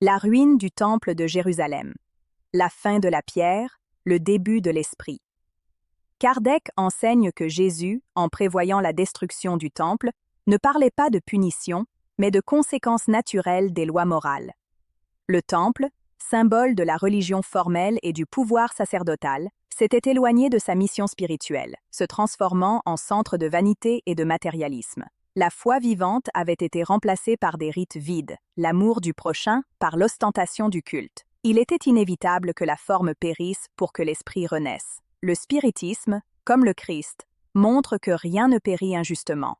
La ruine du temple de Jérusalem. La fin de la pierre, le début de l'esprit. Kardec enseigne que Jésus, en prévoyant la destruction du temple, ne parlait pas de punition, mais de conséquences naturelles des lois morales. Le temple, symbole de la religion formelle et du pouvoir sacerdotal, s'était éloigné de sa mission spirituelle, se transformant en centre de vanité et de matérialisme. La foi vivante avait été remplacée par des rites vides, l'amour du prochain par l'ostentation du culte. Il était inévitable que la forme périsse pour que l'esprit renaisse. Le spiritisme, comme le Christ, montre que rien ne périt injustement.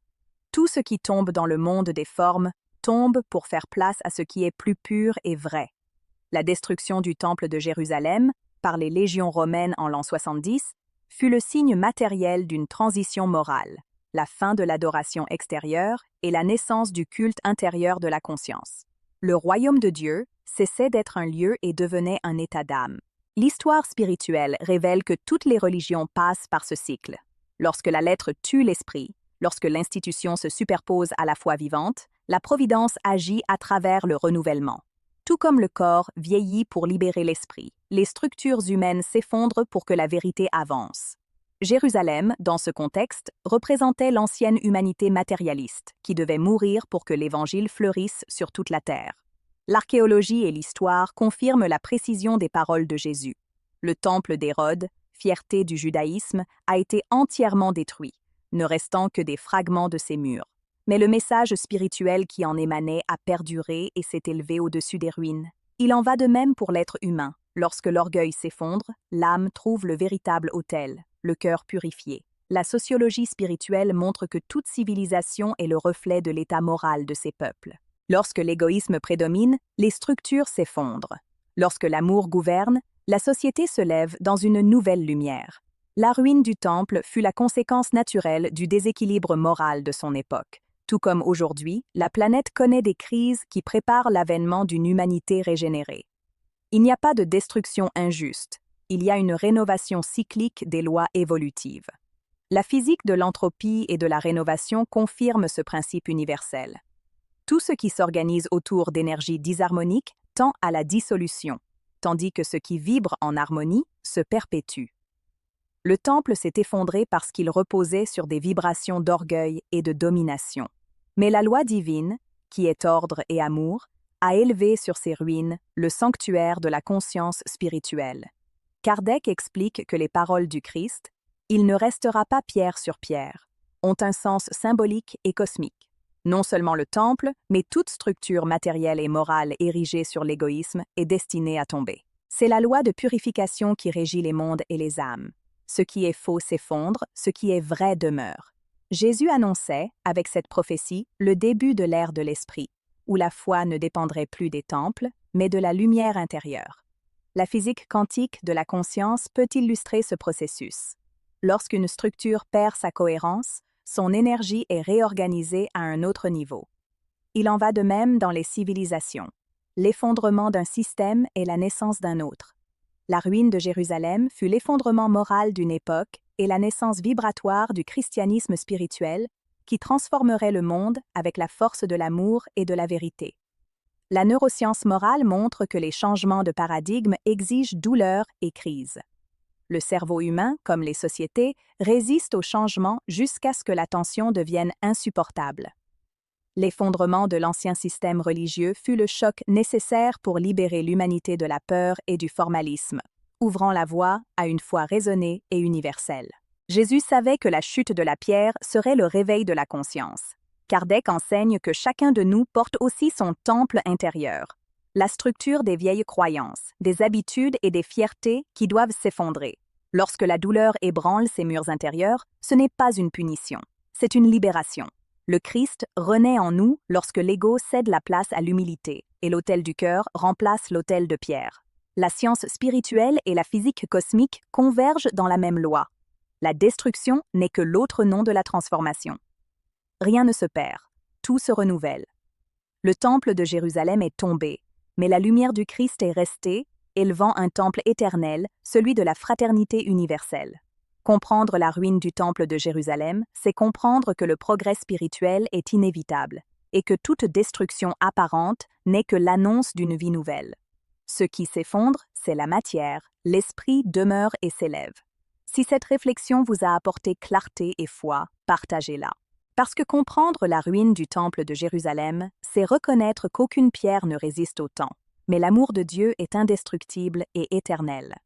Tout ce qui tombe dans le monde des formes tombe pour faire place à ce qui est plus pur et vrai. La destruction du temple de Jérusalem, par les légions romaines en l'an 70, fut le signe matériel d'une transition morale, la fin de l'adoration extérieure et la naissance du culte intérieur de la conscience. Le royaume de Dieu cessait d'être un lieu et devenait un état d'âme. L'histoire spirituelle révèle que toutes les religions passent par ce cycle. Lorsque la lettre tue l'esprit, lorsque l'institution se superpose à la foi vivante, la providence agit à travers le renouvellement. Tout comme le corps vieillit pour libérer l'esprit, les structures humaines s'effondrent pour que la vérité avance. Jérusalem, dans ce contexte, représentait l'ancienne humanité matérialiste, qui devait mourir pour que l'Évangile fleurisse sur toute la terre. L'archéologie et l'histoire confirment la précision des paroles de Jésus. Le temple d'Hérode, fierté du judaïsme, a été entièrement détruit, ne restant que des fragments de ses murs. Mais le message spirituel qui en émanait a perduré et s'est élevé au-dessus des ruines. Il en va de même pour l'être humain. Lorsque l'orgueil s'effondre, l'âme trouve le véritable autel, le cœur purifié. La sociologie spirituelle montre que toute civilisation est le reflet de l'état moral de ses peuples. Lorsque l'égoïsme prédomine, les structures s'effondrent. Lorsque l'amour gouverne, la société se lève dans une nouvelle lumière. La ruine du temple fut la conséquence naturelle du déséquilibre moral de son époque. Tout comme aujourd'hui, la planète connaît des crises qui préparent l'avènement d'une humanité régénérée. Il n'y a pas de destruction injuste, il y a une rénovation cyclique des lois évolutives. La physique de l'entropie et de la rénovation confirme ce principe universel. Tout ce qui s'organise autour d'énergies disharmoniques tend à la dissolution, tandis que ce qui vibre en harmonie se perpétue. Le temple s'est effondré parce qu'il reposait sur des vibrations d'orgueil et de domination. Mais la loi divine, qui est ordre et amour, a élevé sur ces ruines le sanctuaire de la conscience spirituelle. Kardec explique que les paroles du Christ, « Il ne restera pas pierre sur pierre », ont un sens symbolique et cosmique. Non seulement le temple, mais toute structure matérielle et morale érigée sur l'égoïsme est destinée à tomber. C'est la loi de purification qui régit les mondes et les âmes. Ce qui est faux s'effondre, ce qui est vrai demeure. Jésus annonçait, avec cette prophétie, le début de l'ère de l'esprit, où la foi ne dépendrait plus des temples, mais de la lumière intérieure. La physique quantique de la conscience peut illustrer ce processus. Lorsqu'une structure perd sa cohérence, son énergie est réorganisée à un autre niveau. Il en va de même dans les civilisations. L'effondrement d'un système est la naissance d'un autre. La ruine de Jérusalem fut l'effondrement moral d'une époque et la naissance vibratoire du christianisme spirituel qui transformerait le monde avec la force de l'amour et de la vérité. La neuroscience morale montre que les changements de paradigme exigent douleur et crise. Le cerveau humain, comme les sociétés, résiste au changement jusqu'à ce que la tension devienne insupportable. L'effondrement de l'ancien système religieux fut le choc nécessaire pour libérer l'humanité de la peur et du formalisme, ouvrant la voie à une foi raisonnée et universelle. Jésus savait que la chute de la pierre serait le réveil de la conscience. Kardec enseigne que chacun de nous porte aussi son temple intérieur, la structure des vieilles croyances, des habitudes et des fiertés qui doivent s'effondrer. Lorsque la douleur ébranle ces murs intérieurs, ce n'est pas une punition, c'est une libération. Le Christ renaît en nous lorsque l'ego cède la place à l'humilité et l'autel du cœur remplace l'autel de pierre. La science spirituelle et la physique cosmique convergent dans la même loi. La destruction n'est que l'autre nom de la transformation. Rien ne se perd, tout se renouvelle. Le temple de Jérusalem est tombé, mais la lumière du Christ est restée, élevant un temple éternel, celui de la fraternité universelle. Comprendre la ruine du temple de Jérusalem, c'est comprendre que le progrès spirituel est inévitable, et que toute destruction apparente n'est que l'annonce d'une vie nouvelle. Ce qui s'effondre, c'est la matière, l'esprit demeure et s'élève. Si cette réflexion vous a apporté clarté et foi, partagez-la. Parce que comprendre la ruine du temple de Jérusalem, c'est reconnaître qu'aucune pierre ne résiste au temps, mais l'amour de Dieu est indestructible et éternel.